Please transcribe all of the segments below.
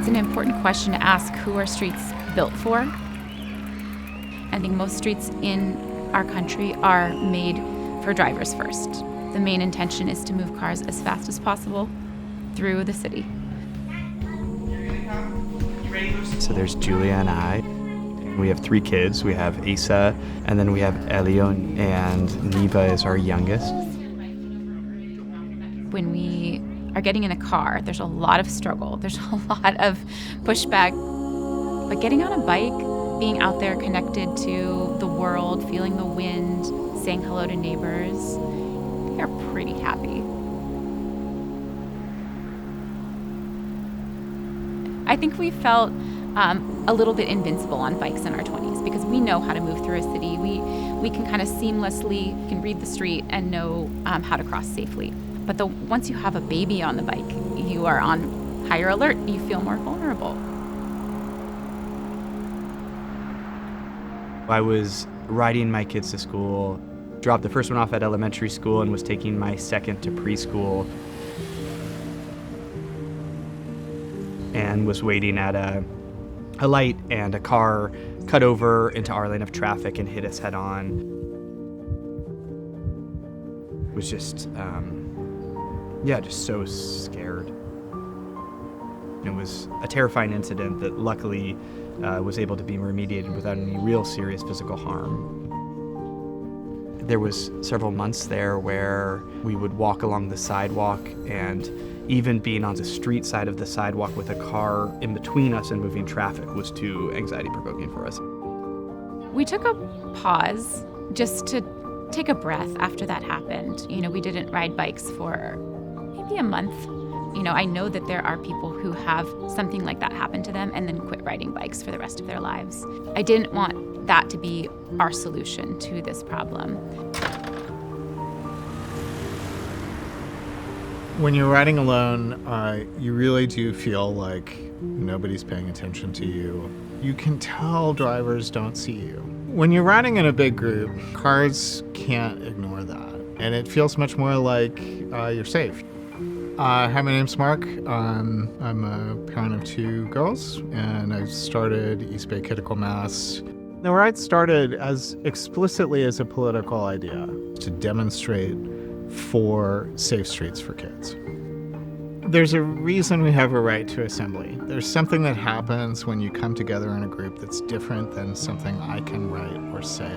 It's an important question to ask, who are streets built for? I think most streets in our country are made for drivers first. The main intention is to move cars as fast as possible through the city. So there's Julia and I. We have 3 kids. We have Asa, and then we have Elion, and Neva is our youngest. When we are getting in a car, there's a lot of struggle. There's a lot of pushback. But getting on a bike, being out there connected to the world, feeling the wind, saying hello to neighbors, we are pretty happy. I think we felt a little bit invincible on bikes in our 20s because we know how to move through a city. We can kind of seamlessly can read the street and know how to cross safely. But once you have a baby on the bike, you are on higher alert. You feel more vulnerable. I was riding my kids to school, dropped the first one off at elementary school, and was taking my second to preschool. And was waiting at a light, and a car cut over into our lane of traffic and hit us head on. Was just, just so scared. It was a terrifying incident that luckily was able to be remediated without any real serious physical harm. There was several months there where we would walk along the sidewalk, and even being on the street side of the sidewalk with a car in between us and moving traffic was too anxiety-provoking for us. We took a pause just to take a breath after that happened. We didn't ride bikes for maybe a month. I know that there are people who have something like that happen to them and then quit riding bikes for the rest of their lives. I didn't want that to be our solution to this problem. When you're riding alone, you really do feel like nobody's paying attention to you. You can tell drivers don't see you. When you're riding in a big group, cars can't ignore that. And it feels much more like you're safe. Hi, my name's Mark. I'm a parent of 2 girls, and I started East Bay Kidical Mass. The ride started as explicitly as a political idea to demonstrate for safe streets for kids. There's a reason we have a right to assembly. There's something that happens when you come together in a group that's different than something I can write or say.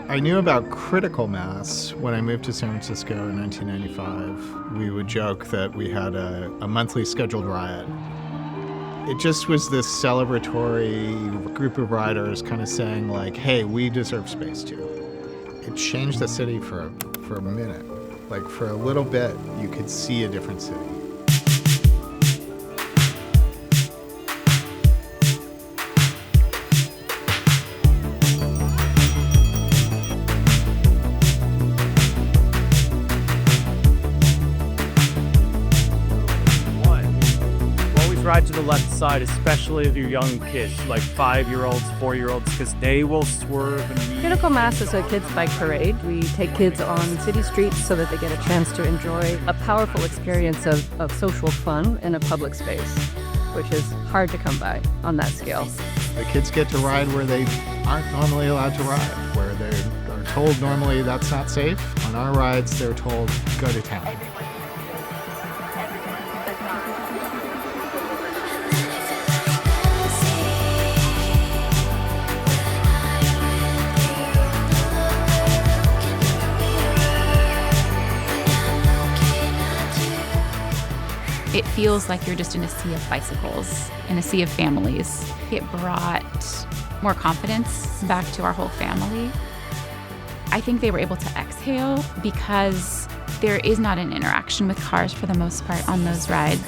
I knew about Kidical Mass when I moved to San Francisco in 1995. We would joke that we had a monthly scheduled riot. It just was this celebratory group of riders kind of saying like, hey, we deserve space too. It changed the city for a minute. Like for a little bit, you could see a different city. Ride to the left side, especially if you're young kids, like 5-year-olds, 4-year-olds, because they will swerve and weave. Kidical Mass is a kids' bike parade. We take kids on city streets so that they get a chance to enjoy a powerful experience of social fun in a public space, which is hard to come by on that scale. The kids get to ride where they aren't normally allowed to ride, where they are told normally that's not safe. On our rides, they're told, go to town. It feels like you're just in a sea of bicycles, in a sea of families. It brought more confidence back to our whole family. I think they were able to exhale because there is not an interaction with cars for the most part on those rides.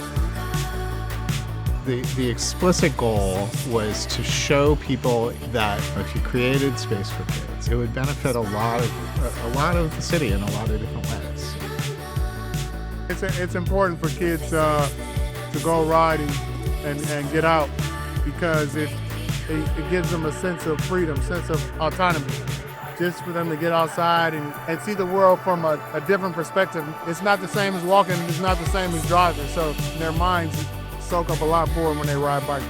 The explicit goal was to show people that if you created space for kids, it would benefit a lot of the city in a lot of different ways. It's important for kids to go riding and get out because it gives them a sense of freedom, sense of autonomy. Just for them to get outside and see the world from a different perspective. It's not the same as walking, it's not the same as driving, so their minds soak up a lot more when they ride bikes.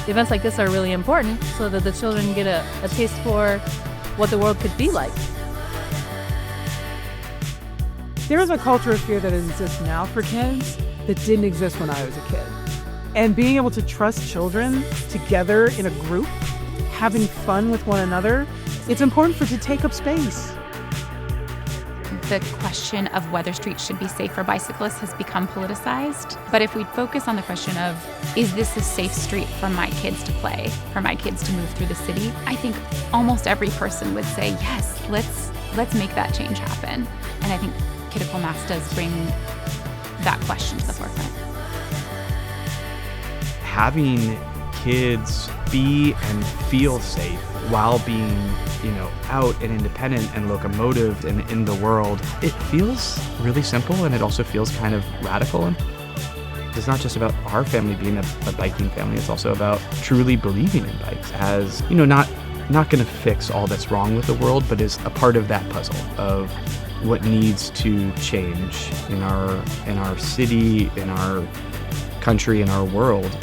Events like this are really important so that the children get a taste for what the world could be like. There is a culture of fear that exists now for kids that didn't exist when I was a kid. And being able to trust children together in a group, having fun with one another, it's important for it to take up space. The question of whether streets should be safe for bicyclists has become politicized. But if we focus on the question of, is this a safe street for my kids to play, for my kids to move through the city, I think almost every person would say, yes, let's make that change happen. And I think Kidical Mass does bring that question to the forefront. Having kids be and feel safe while being, out and independent and locomotive and in the world, it feels really simple, and it also feels kind of radical. It's not just about our family being a biking family, it's also about truly believing in bikes as, not going to fix all that's wrong with the world, but is a part of that puzzle of what needs to change in our city, in our country, in our world.